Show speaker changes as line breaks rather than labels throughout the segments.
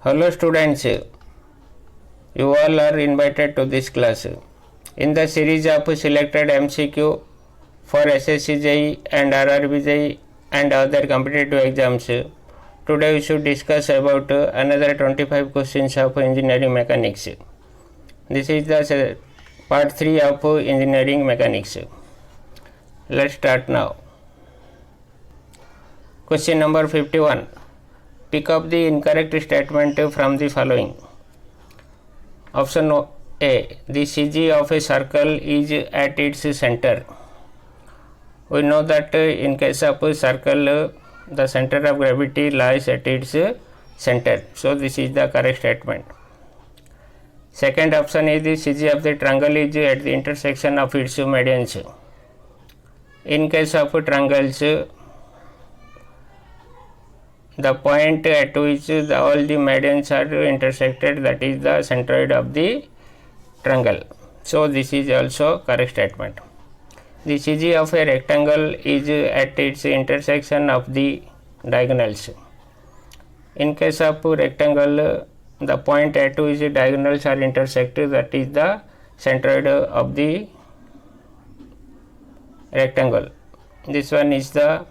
Hello students, you all are invited to this class. In the series of selected MCQ for SSC JEE and RRB JEE and other competitive exams, today we should discuss about another 25 questions of engineering mechanics. This is the part 3 of engineering mechanics. Let's start now. Question number 51. Pick up the incorrect statement from the following. Option A. The CG of a circle is at its center. We know that in case of a circle, the center of gravity lies at its center. So this is the correct statement. Second option is the CG of the triangle is at the intersection of its medians. In case of triangles, the point at which all the medians are intersected, that is the centroid of the triangle. So this is also correct statement. The CG of a rectangle is at its intersection of the diagonals. In case of rectangle, the point at which the diagonals are intersected, that is the centroid of the rectangle. This one is the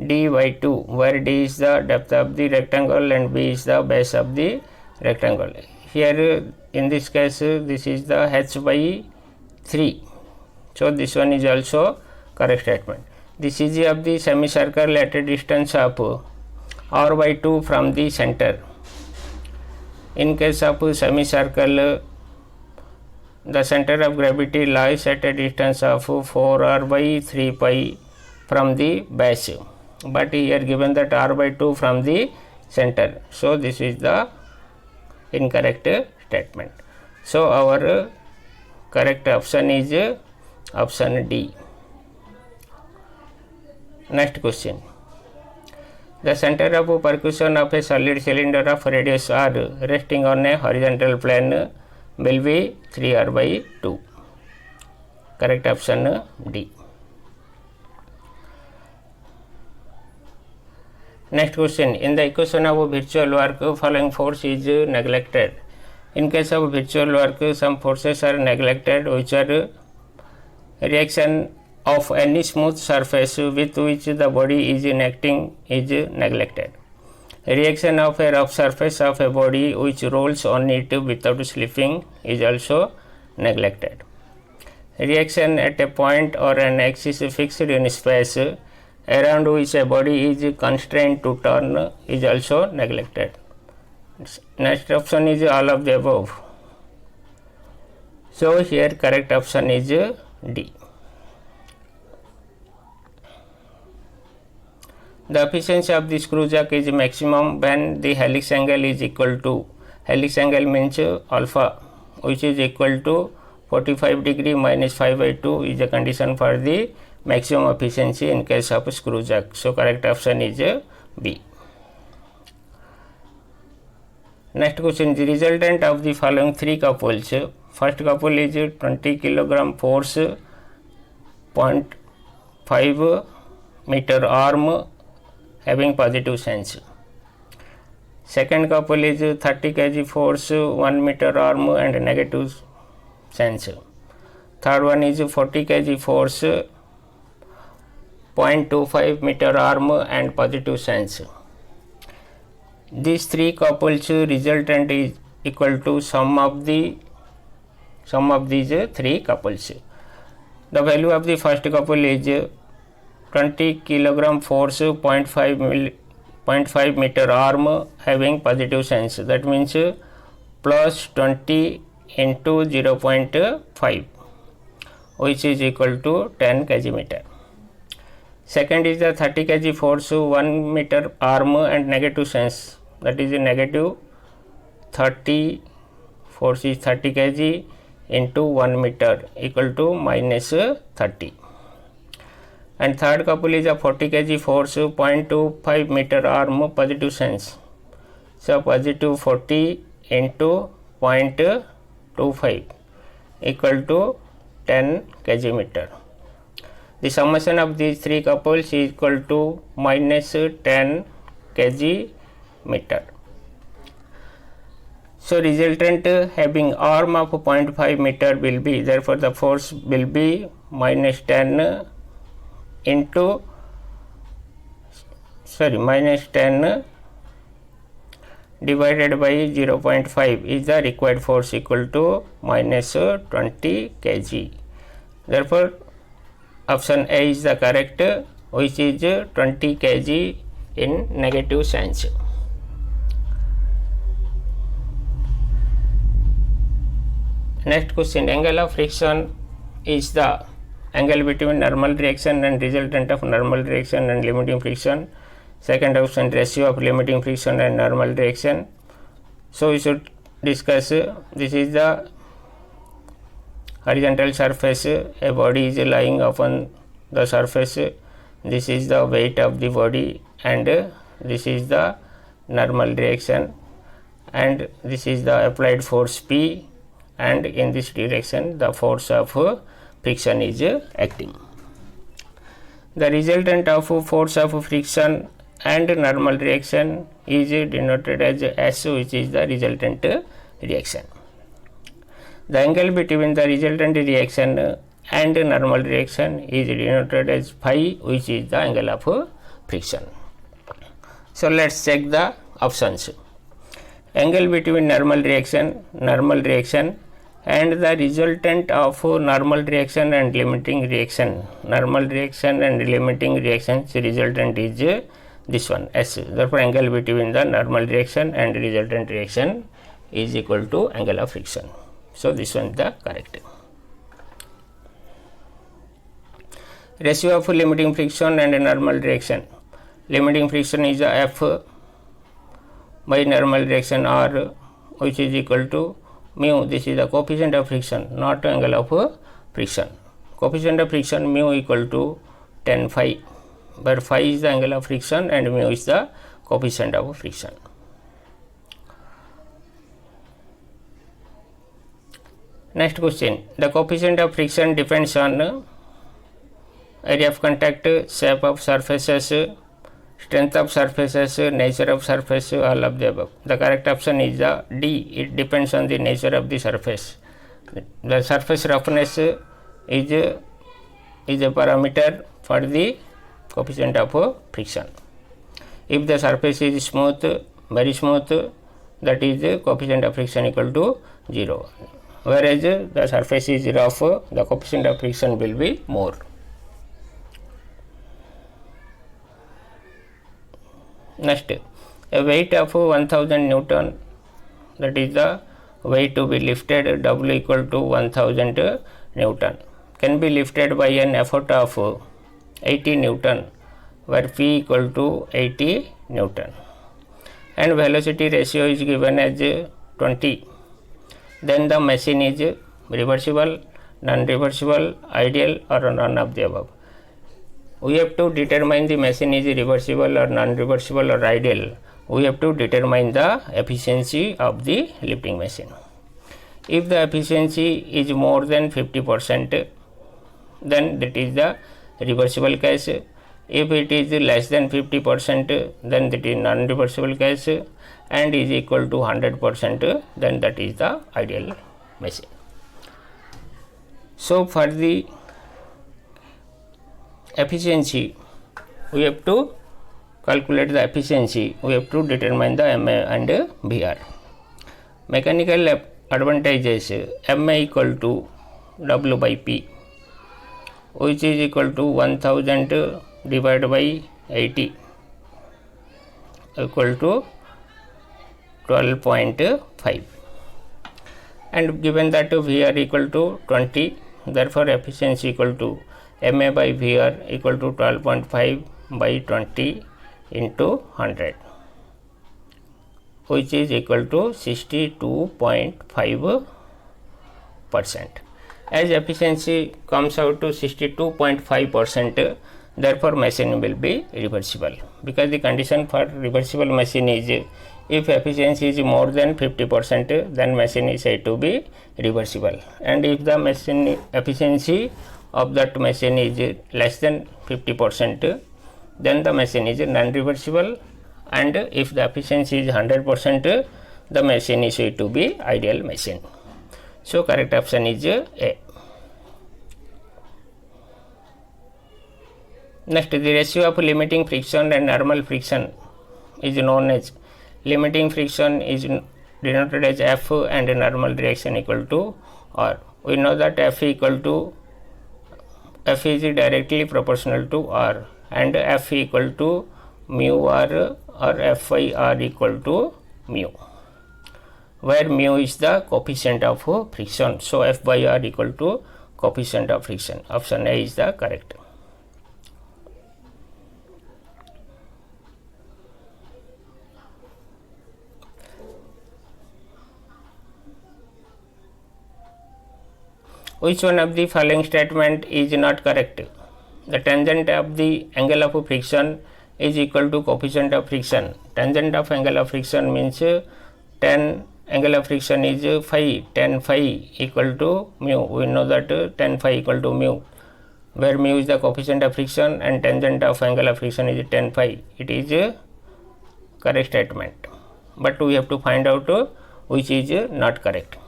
d by 2, where d is the depth of the rectangle and b is the base of the rectangle. Here in this case, this is the h by 3. So this one is also correct statement. The CG of the semicircle at a distance of r by 2 from the center. In case of semicircle, the center of gravity lies at a distance of 4r by 3 pi from the base. But here given that r by 2 from the center. So this is the incorrect statement. So our correct option is option D. Next question. The center of percussion of a solid cylinder of radius r resting on a horizontal plane will be 3r by 2. Correct option D. Next question. In the equation of virtual work, following force is neglected. In case of virtual work, some forces are neglected, which are reaction of any smooth surface with which the body is acting is neglected. Reaction of a rough surface of a body which rolls on it without slipping is also neglected. Reaction at a point or an axis fixed in space around which a body is constrained to turn is also neglected. Next option is all of the above. So here correct option is D. The efficiency of the screw jack is maximum when the helix angle is equal to, helix angle means alpha, which is equal to 45 degree minus 5 by 2 is a condition for the maximum efficiency in case of screw jack. So correct option is B. Next question. The resultant of the following three couples. First couple is 20 kg force, 0.5 meter arm having positive sense. Second couple is 30 kg force, 1 meter arm and negative sense. Third one is 40 kg force, 0.25 meter arm and positive sense. These three couples resultant is equal to sum of these three couples. The value of the first couple is 20 kg force, 0.5 meter arm having positive sense. That means plus 20 into 0.5, which is equal to 10 kg meter. Second is the 30 kg force, 1 meter arm and negative sense, that is a negative 30, force is 30 kg into 1 meter equal to minus 30. And third couple is a 40 kg force, 0.25 meter arm positive sense. So positive 40 into 0.25 equal to 10 kg meter. The summation of these three couples is equal to minus 10 kg meter. So resultant having arm of 0.5 meter will be, therefore the force will be minus 10 into minus 10 divided by 0.5 is the required force, equal to minus 20 kg. Therefore option A is the correct, which is 20 kg in negative sense. Next question, angle of friction is the angle between normal reaction and resultant of normal reaction and limiting friction. Second option, ratio of limiting friction and normal reaction. So we should discuss, this is the horizontal surface, a body is lying upon the surface, this is the weight of the body, and this is the normal reaction, and this is the applied force P, and in this direction the force of friction is acting. The resultant of force of friction and normal reaction is denoted as S, which is the resultant reaction. The angle between the resultant reaction and normal reaction is denoted as phi, which is the angle of friction. So let's check the options. Angle between normal reaction and the resultant of normal reaction and limiting reaction. Normal reaction and limiting reaction, so resultant is this one, S. Therefore angle between the normal reaction and resultant reaction is equal to angle of friction. So this one is the correct. Ratio of limiting friction and normal reaction. Limiting friction is F by normal reaction R, which is equal to mu. This is the coefficient of friction, not angle of friction. Coefficient of friction mu equal to 10 phi, where phi is the angle of friction and mu is the coefficient of friction. Next question, the coefficient of friction depends on area of contact, shape of surfaces, strength of surfaces, nature of surface, all of the above. The correct option is the D. It depends on the nature of the surface. The surface roughness is a parameter for the coefficient of friction. If the surface is smooth, very smooth, that is the coefficient of friction equal to 0. Whereas the surface is rough, the coefficient of friction will be more. Next, a weight of 1000 Newton, that is the weight to be lifted, W equal to 1000 Newton, can be lifted by an effort of 80 Newton, where P equal to 80 Newton, and velocity ratio is given as 20. Then the machine is reversible, non-reversible, ideal, or none of the above. We have to determine the machine is reversible or non-reversible or ideal. We have to determine the efficiency of the lifting machine. If the efficiency is more than 50%, then that is the reversible case. If it is less than 50%, then that is non-reversible case, and is equal to 100%, then that is the ideal machine. So for the efficiency, we have to calculate the efficiency, we have to determine the MA and VR. Mechanical advantages, MA equal to W by P, which is equal to 1000 divided by 80 equal to 12.5, and given that VR equal to 20, therefore efficiency equal to MA by VR equal to 12.5 by 20 into 100, which is equal to 62.5%. As efficiency comes out to 62.5%, therefore machine will be reversible, because the condition for reversible machine is if efficiency is more than 50%, then machine is said to be reversible, and if the machine efficiency of that machine is less than 50%, then the machine is non-reversible, and if the efficiency is 100%, the machine is said to be ideal machine. So correct option is A. Next, the ratio of limiting friction and normal friction is known as limiting friction is denoted as F and normal reaction equal to R. We know that F is directly proportional to R, and F equal to mu R or F by R equal to mu, where mu is the coefficient of friction. So F by R equal to coefficient of friction. Option A is the correct. Which one of the following statement is not correct? The tangent of the angle of friction is equal to coefficient of friction. Tangent of angle of friction means tan angle of friction is phi, tan phi equal to mu. We know that tan phi equal to mu, where mu is the coefficient of friction and tangent of angle of friction is tan phi. It is a correct statement, but we have to find out which is not correct.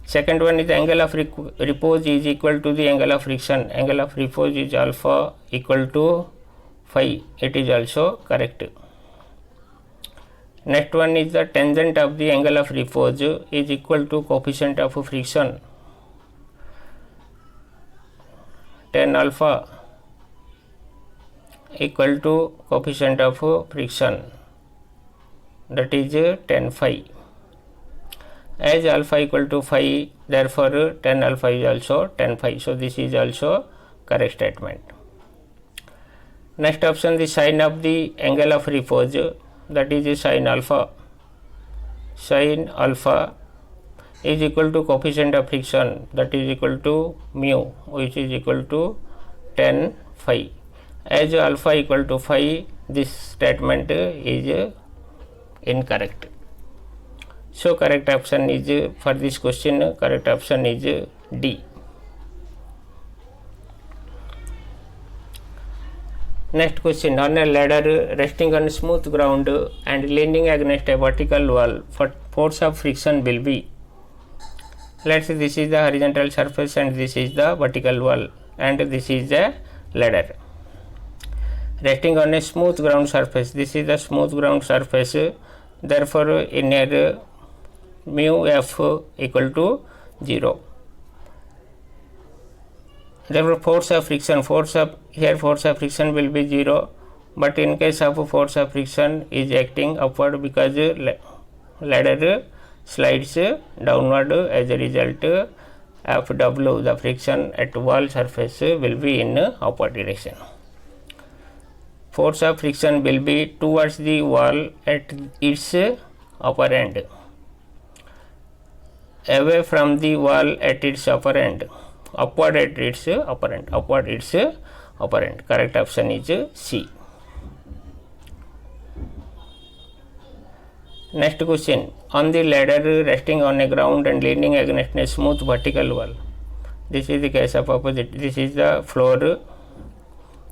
Second one is the angle of repose is equal to the angle of friction. Angle of repose is alpha equal to phi. It is also correct. Next one is the tangent of the angle of repose is equal to coefficient of friction. Tan alpha equal to coefficient of friction, that is tan phi. As alpha equal to phi, therefore tan alpha is also tan phi. So this is also correct statement. Next option, the sine of the angle of repose, that is sine alpha. Sine alpha is equal to coefficient of friction, that is equal to mu, which is equal to tan phi. As alpha equal to phi, this statement is incorrect. So correct option is, for this question, correct option is D. Next question, on a ladder resting on smooth ground and leaning against a vertical wall, force of friction will be. Let's say this is the horizontal surface and this is the vertical wall and this is the ladder. Resting on a smooth ground surface, this is the smooth ground surface, therefore in here mu F equal to 0. Therefore force of friction will be 0, but in case of force of friction is acting upward because ladder slides downward. As a result, Fw, the friction at wall surface, will be in upward direction. Force of friction will be towards the wall at its upper end, away from the wall at its upper end, upward at its upper end, upward its upper end. Correct option is C. Next question, on the ladder resting on a ground and leaning against a smooth vertical wall. This is the case of opposite. This is the floor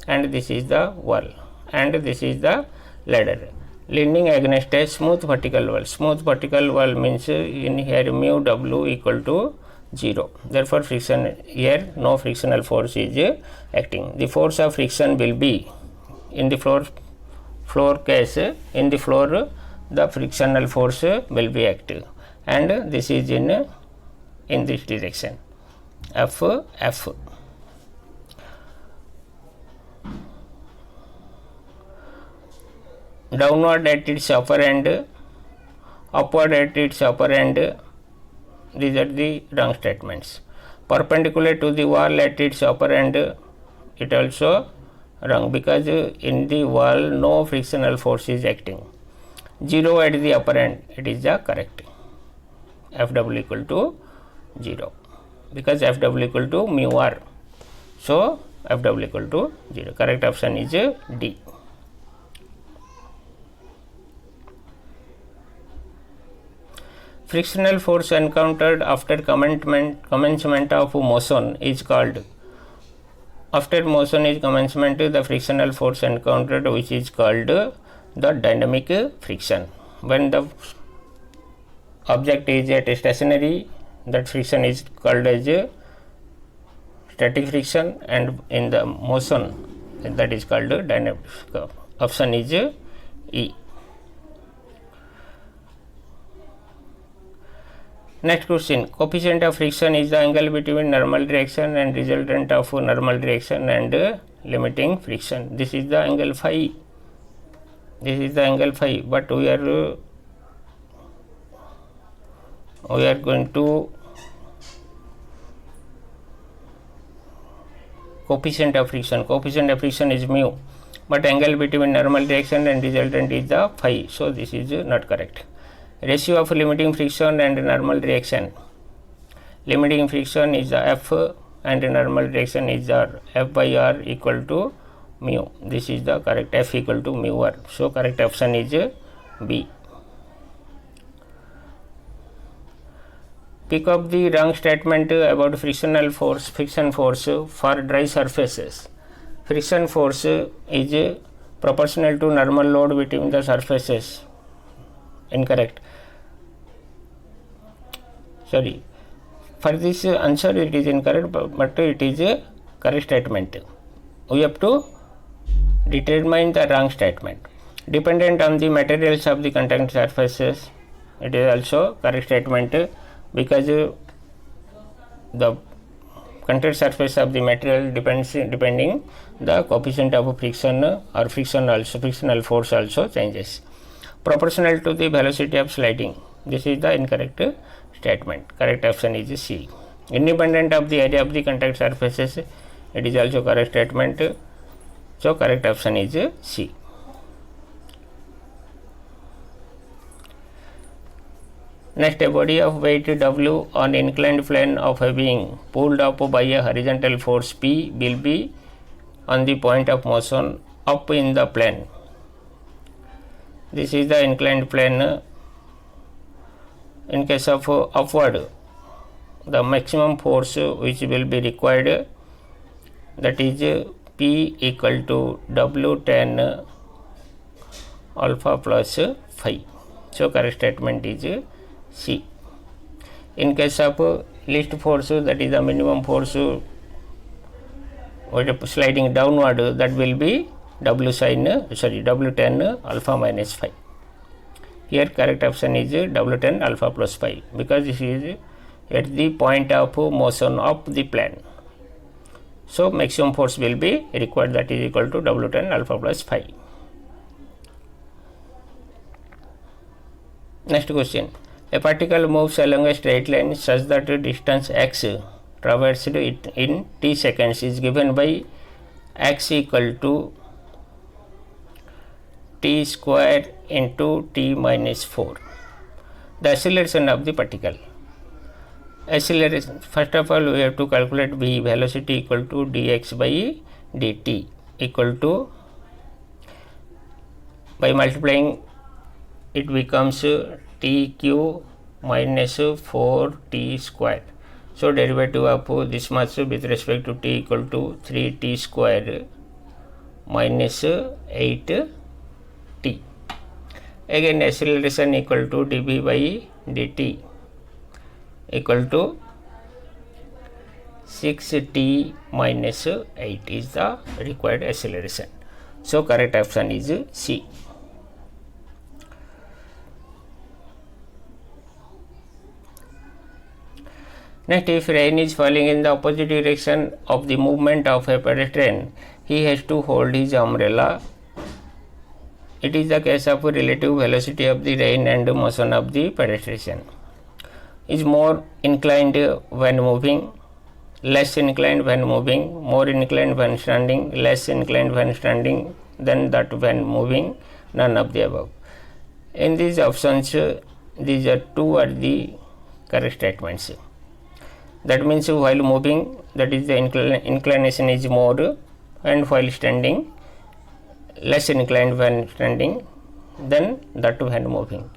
and this is the wall and this is the ladder. Leaning against a smooth vertical wall. Smooth vertical wall means in here mu W equal to 0. Therefore friction here, no frictional force is acting. The force of friction will be in the floor case. In the floor, the frictional force will be active, and this is in this direction, F. Downward at its upper end, upward at its upper end. These are the wrong statements. Perpendicular to the wall at its upper end, it also wrong, because in the wall no frictional force is acting. 0 at the upper end, it is the correct. Fw equal to 0, because Fw equal to mu r. So Fw equal to 0. Correct option is D. Frictional force encountered after commencement of motion is called. After motion is commencement, the frictional force encountered, which is called the dynamic friction. when the object is at stationary, that friction is called as static friction, and in the motion that is called dynamic. Option is E. Next question, coefficient of friction is the angle between normal direction and resultant of normal direction and limiting friction. This is the angle phi. This is the angle phi, but we are going to coefficient of friction. Coefficient of friction is mu, but angle between normal direction and resultant is the phi. So this is not correct. Ratio of limiting friction and normal direction. Limiting friction is the F and normal direction is R. F by R equal to mu. This is the correct. F equal to mu R. So correct option is B. Pick up the wrong statement about friction force for dry surfaces. Friction force is proportional to normal load between the surfaces. Incorrect. Sorry. For this answer it is incorrect, but it is a correct statement. We have to determine the wrong statement. Dependent on the materials of the contact surfaces. It is also correct statement, because the contact surface of the material depending the coefficient of friction or frictional force also changes. Proportional to the velocity of sliding. This is the incorrect statement. Correct option is C. Independent of the area of the contact surfaces. It is also correct statement. So correct option is C. Next, a body of weight W on inclined plane of a being pulled up by a horizontal force P will be on the point of motion up in the plane. This is the inclined plane. In case of upward, the maximum force which will be required, that is P equal to W tan alpha plus phi. So correct statement is C. In case of least force, that is the minimum force sliding downward, that will be W tan alpha minus phi. Here correct option is W tan alpha plus phi, because this is at the point of motion of the plane. So maximum force will be required, that is equal to W tan alpha plus phi. Next question. A particle moves along a straight line such that distance x traversed it in t seconds is given by x equal to t square into t minus 4. The acceleration of the particle. Acceleration, first of all we have to calculate v, velocity equal to dx by dt equal to, by multiplying it becomes tq minus 4t square. So derivative of this much with respect to t equal to 3t square minus 8t. Again acceleration equal to dv by dt equal to 6t minus 8 is the required acceleration. So correct option is C. Next, if rain is falling in the opposite direction of the movement of a pedestrian, he has to hold his umbrella. It is the case of relative velocity of the rain and motion of the pedestrian. Is more inclined when moving, less inclined when moving, more inclined when standing, less inclined when standing than that when moving, none of the above. In these options, these are two are the correct statements. That means while moving, that is the inclination is more, and while standing, less inclined when standing than that when moving.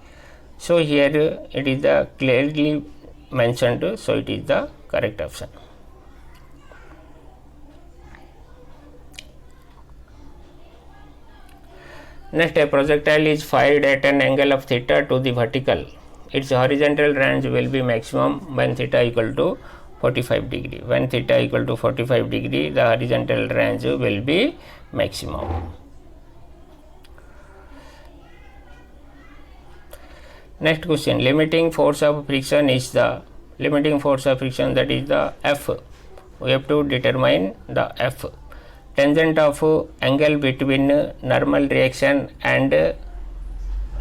So here it is the clearly mentioned, so it is the correct option. Next, a projectile is fired at an angle of theta to the vertical. Its horizontal range will be maximum when theta equal to 45 degree. When theta equal to 45 degree, the horizontal range will be maximum. Next question, limiting force of friction is the limiting force of friction, that is the F. We have to determine the F. Tangent of angle between normal reaction and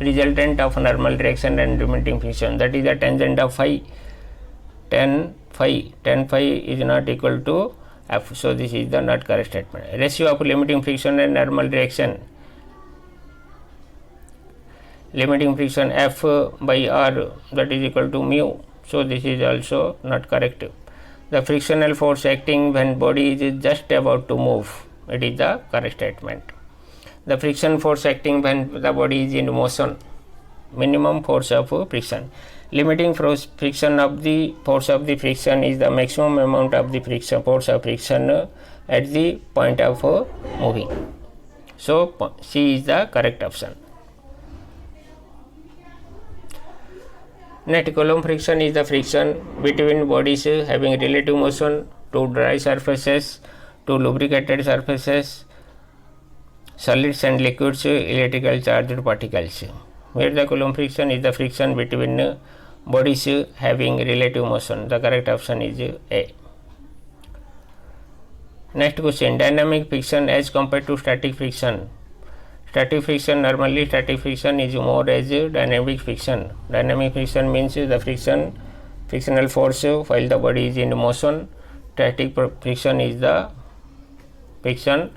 resultant of normal reaction and limiting friction, that is the tangent of phi. Tan phi is not equal to F, so this is the not correct statement. Ratio of limiting friction and normal reaction, limiting friction F by R, that is equal to mu, so this is also not correct. The frictional force acting when body is just about to move, it is the correct statement. The friction force acting when the body is in motion, minimum force of friction. Limiting force friction of the force of the friction is the maximum amount of the friction force of friction at the point of moving. So C is the correct option. Next, Coulomb friction is the friction between bodies having relative motion, two dry surfaces, two lubricated surfaces, solids and liquids, electrical charged particles. Where the Coulomb friction is the friction between bodies having relative motion. The correct option is A. Next question, dynamic friction as compared to static friction. Static friction, normally static friction is more as dynamic friction. Dynamic friction means the frictional force while the body is in motion. Static friction is the friction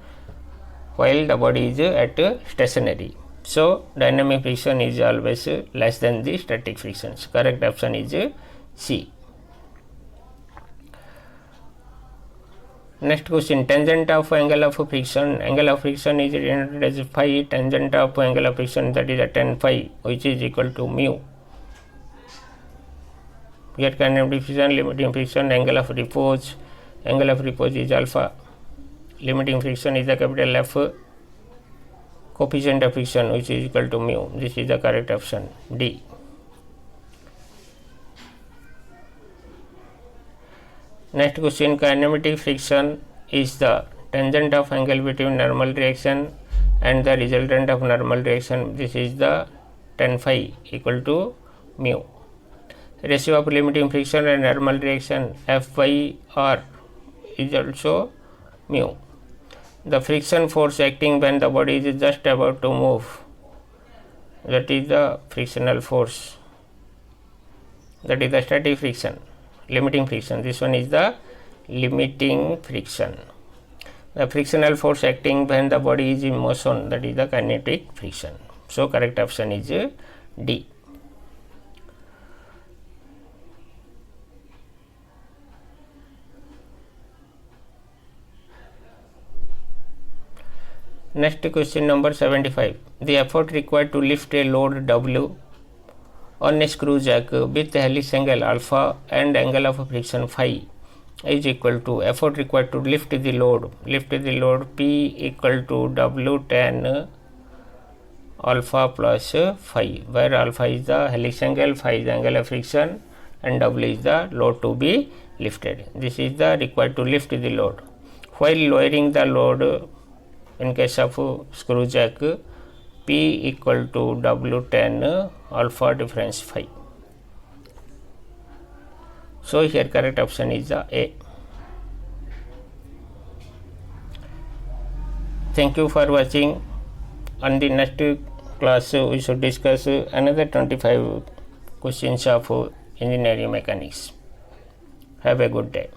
while the body is at stationary. So dynamic friction is always less than the static friction. Correct option is C. Next question, tangent of angle of friction. Angle of friction is denoted as phi. Tangent of angle of friction, that is a tan phi, which is equal to mu. Here kinetic friction, limiting friction, angle of repose. Angle of repose is alpha. Limiting friction is the capital F. Coefficient of friction, which is equal to mu. This is the correct option, D. Next question, kinematic friction is the tangent of angle between normal reaction and the resultant of normal reaction. This is the tan phi equal to mu. Ratio of limiting friction and normal reaction F by R is also mu. The friction force acting when the body is just about to move, that is the frictional force, that is the static friction. Limiting friction, this one is the limiting friction. The frictional force acting when the body is in motion, that is the kinetic friction. So correct option is D. Next question number 75. The effort required to lift a load W on a screw jack with helix angle alpha and angle of friction phi is equal to effort required to lift the load. P equal to W tan alpha plus phi, where alpha is the helix angle, phi is the angle of friction, and W is the load to be lifted. This is the required to lift the load. While lowering the load in case of screw jack, P equal to W tan alpha difference phi. So here correct option is the A. Thank you for watching. On the next class we should discuss another 25 questions of engineering mechanics. Have a good day.